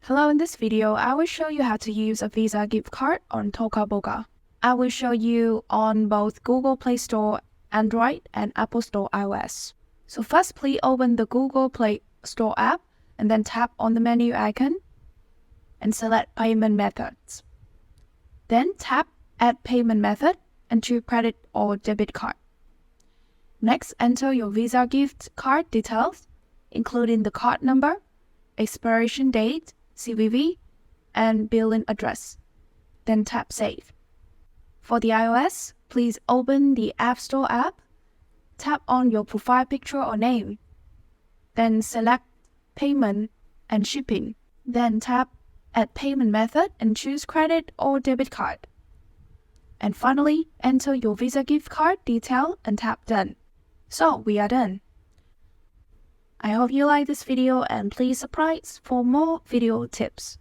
Hello, in this video, I will show you how to use a Visa gift card on Toca Boca. I will show you on both Google Play Store Android and Apple Store iOS. So first, please open the Google Play Store app and then tap on the menu icon and select payment methods. Then tap Add Payment Method and choose credit or debit card. Next, enter your Visa gift card details, including the card number, expiration date, CVV, and billing address. Then tap Save. For the iOS, please open the App Store app, tap on your profile picture or name, then select Payment and Shipping. Then tap Add Payment Method and choose credit or debit card. And finally, enter your Visa gift card detail and tap Done. So we are done. I hope you like this video and please subscribe for more video tips.